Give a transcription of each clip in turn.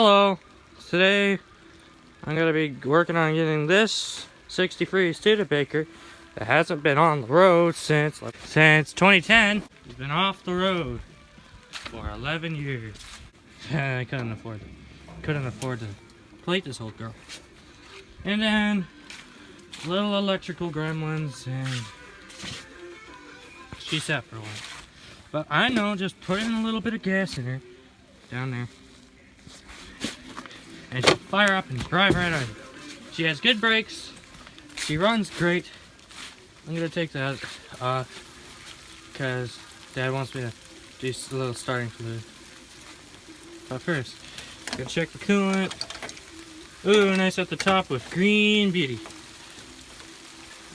Hello, today I'm going to be working on getting this 63 Studebaker that hasn't been on the road since 2010. It's been off the road for 11 years. I couldn't afford to plate this old girl. And then little electrical gremlins, and she sat for a while. But I know, just put in a little bit of gas in her down there, and she'll fire up and drive right on. She has good brakes. She runs great. I'm gonna take that off because Dad wants me to do a little starting fluid. But first, gonna check the coolant. Ooh, nice at the top with green beauty.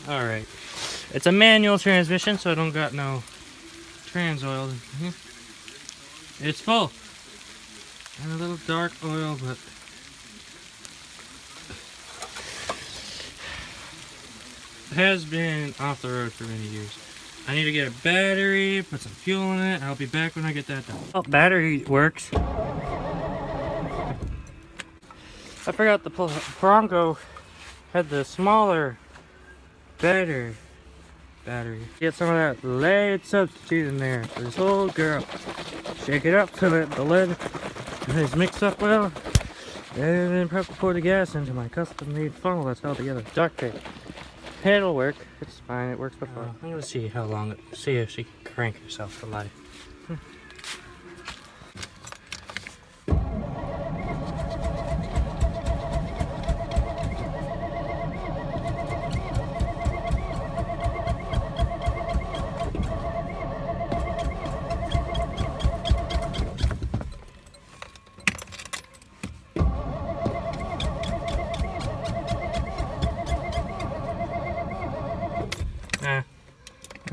All right, it's a manual transmission, so I don't got no trans oil in here. It's full and a little dark oil, but has been off the road for many years. I need to get a battery, put some fuel in it. I'll be back when I get that done. Oh, battery works. I forgot the Bronco had the smaller, better battery. Get some of that lead substitute in there for this old girl. Shake it up so that the lead is mixed up well. And then probably pour the gas into my custom-made funnel that's held together. Duct tape. It'll work. It's fine. It works before. I'm gonna see how long see if she can crank herself to life.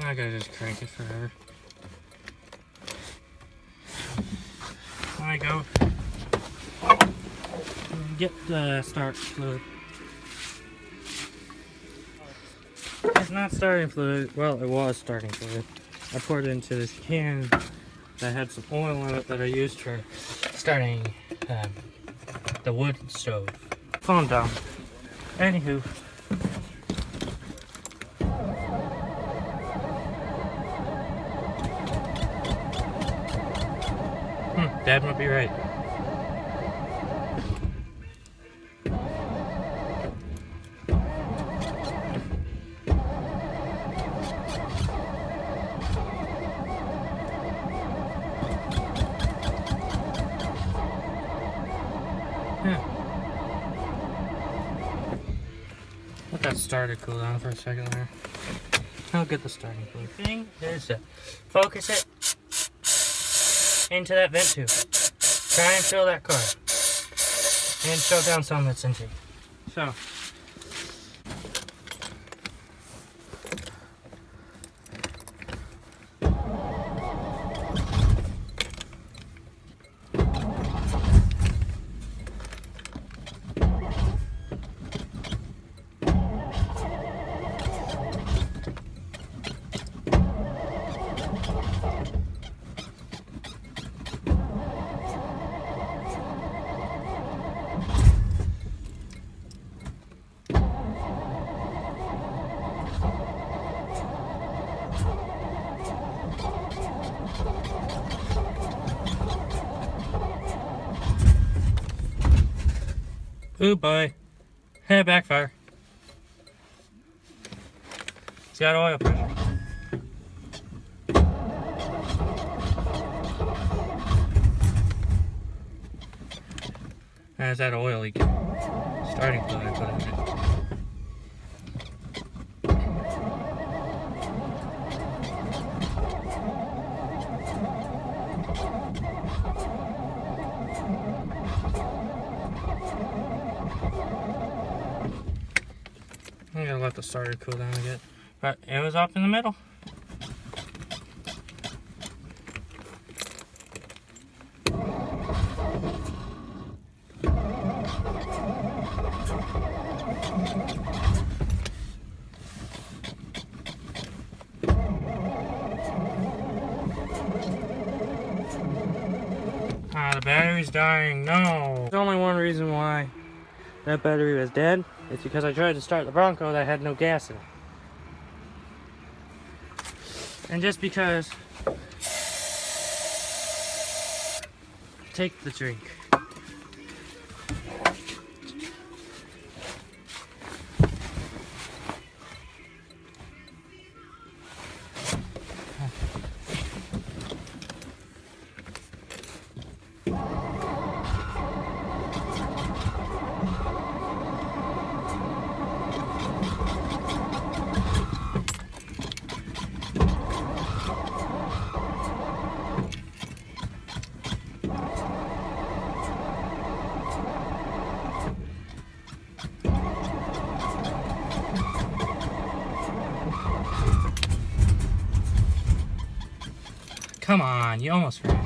I gotta just crank it forever. I go get the start fluid. It's not starting fluid. Well, it was starting fluid. I poured it into this can that had some oil in it that I used for starting the wood stove. Calm down. Anywho. Dad might be right. Let that starter cool down for a second there. I'll get the starting point. Thing is to focus it into that vent tube. Try and fill that car. And shove down some that's empty. So. Ooh boy. Hey, backfire. It's got oil pressure. There's that oil leak. Starting fluid I put in it. I'm gonna let the starter cool down a bit, but it was up in the middle. The battery battery's dying. No. There's only one reason why that battery was dead. It's because I tried to start the Bronco that had no gas in it. And just because... Take the drink. Come on, you almost ran.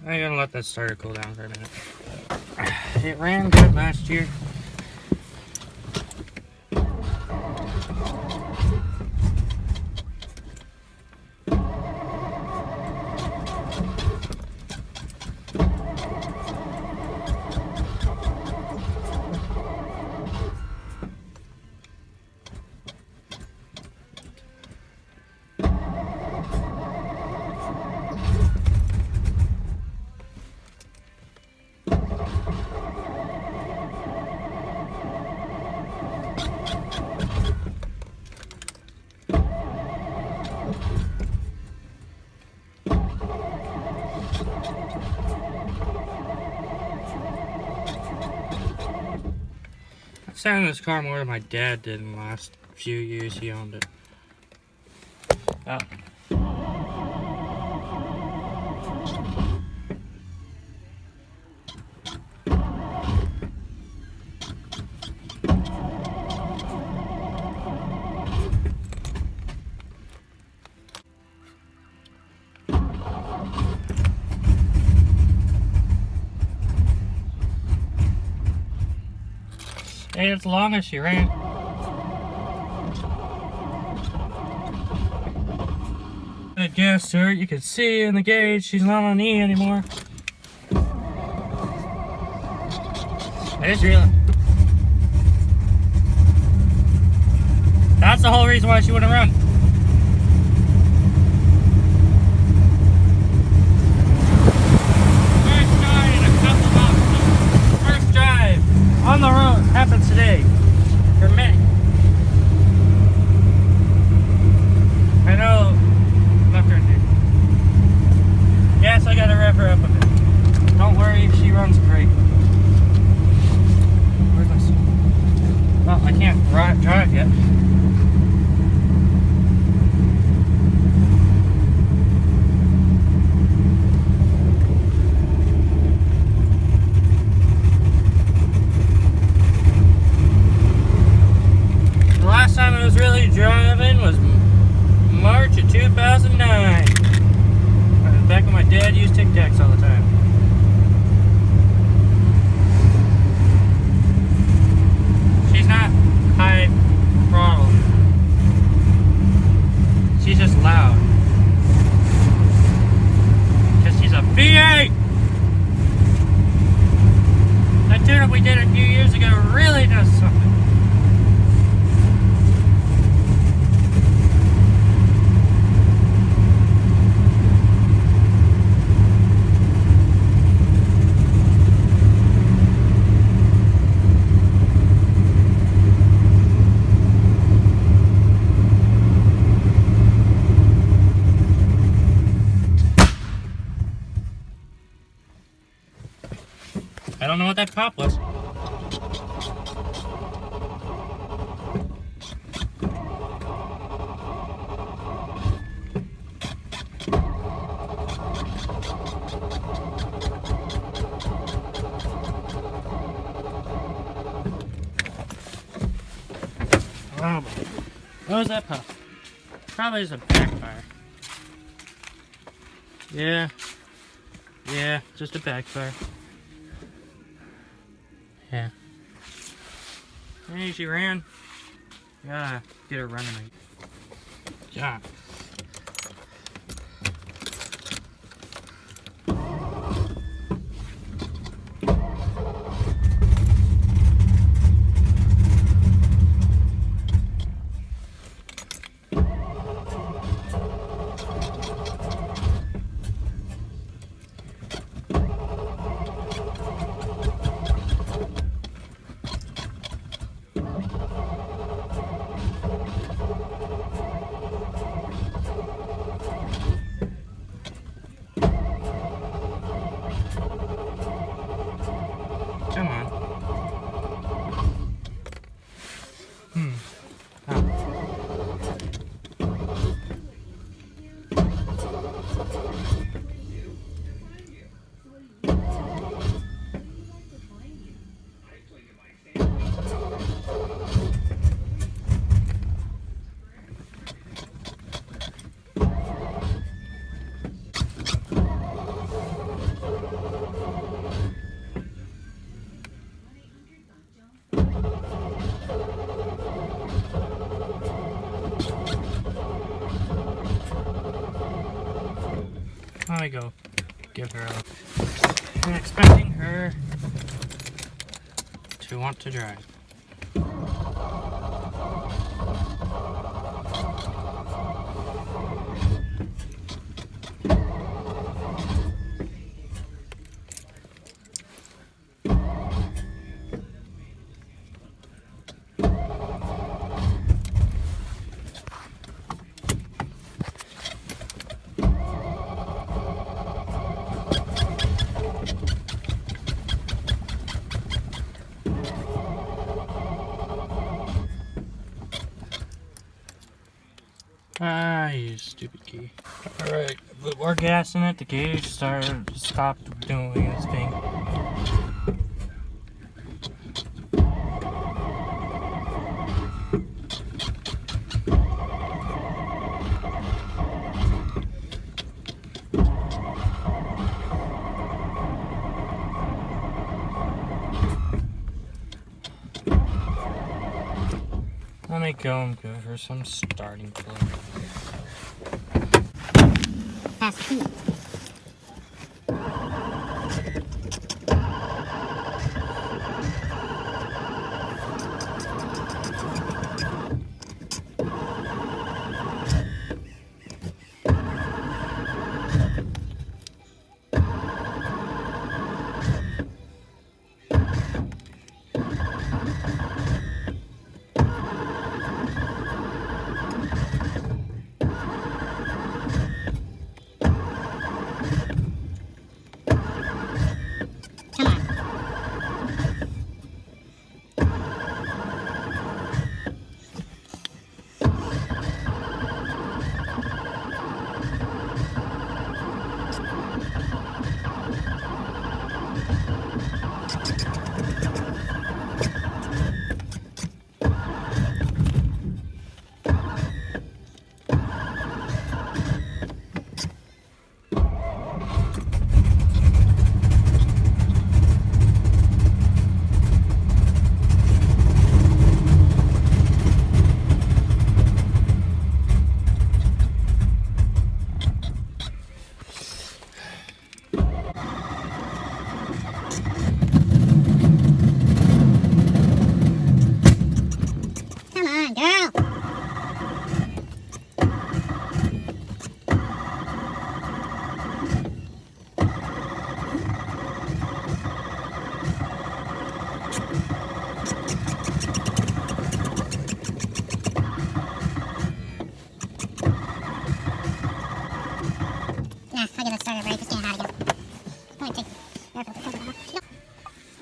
I'm gonna let that starter cool down for a minute. It ran good last year. I sat in this car more than my dad did in the last few years he owned it. Oh. Hey, it's the longest she ran. Added gas to her. You can see in the gauge she's not on E anymore. I just realized that's the whole reason why she wouldn't run. First drive in a couple months. First drive on the road happens today. For me. I know. Left turn here. Yes, I gotta rev her up a bit. Don't worry, she runs great. Where's my son? Well, I can't drive yet. The last time I was really driving was March of 2009. Back when my dad used Tic Tacs all the time. She's not high throttle. She's just loud. Because she's a V8! That tune-up we did a few years ago really does something. know what that pop was. Oh, what was that pop? Probably just a backfire. Yeah, just a backfire. Yeah. Hey, she ran. Gotta get her running again. Yeah. Come on. Let me go give her a look. I'm expecting her to want to drive. Ah, you stupid key. Alright, put more gas in it, the gauge stopped doing its thing. Let me go and give her some starting fluid. Pass the key.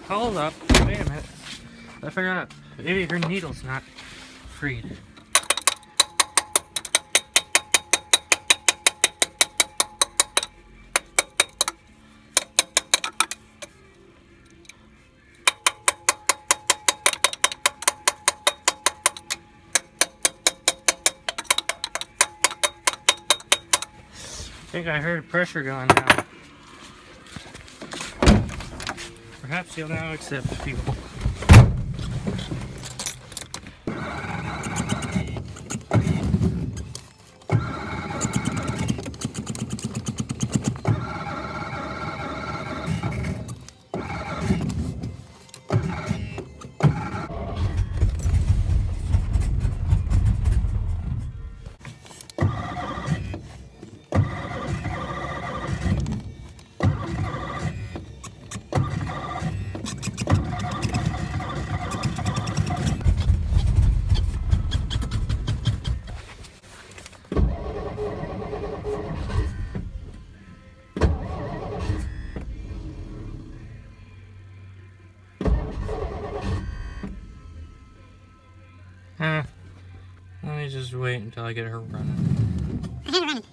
Hold up. Wait a minute. I forgot. Maybe her needle's not freed. I think I heard pressure going down. Perhaps he'll now accept fuel. Let me just wait until I get her running. I have it running.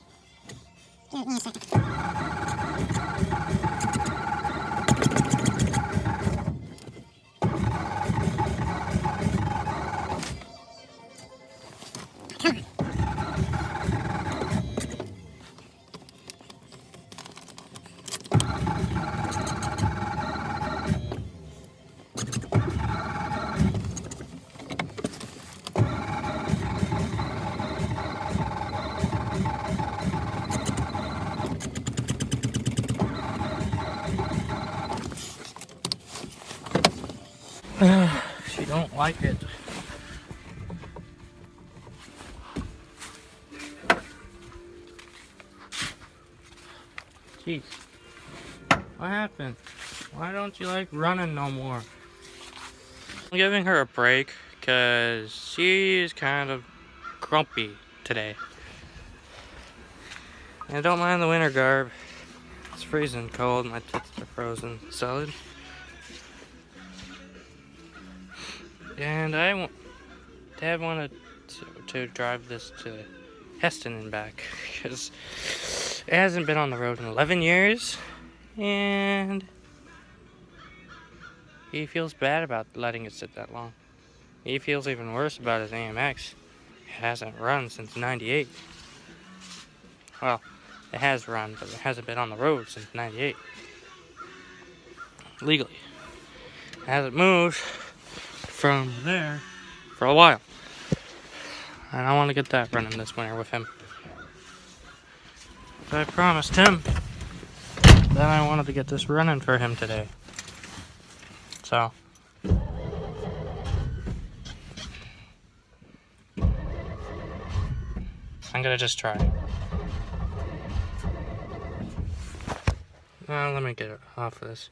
Give me a second. Come on. She don't like it. Jeez. What happened? Why don't you like running no more? I'm giving her a break because she's kind of grumpy today. And I don't mind the winter garb. It's freezing cold, my tits are frozen solid. And Dad wanted to drive this to Heston and back because it hasn't been on the road in 11 years and he feels bad about letting it sit that long. He feels even worse about his AMX. It hasn't run since '98. Well, it has run, but it hasn't been on the road since '98. Legally. It hasn't moved from there for a while. And I want to get that running this winter with him. So I promised him that I wanted to get this running for him today. So I'm gonna just try. Let me get it off of this.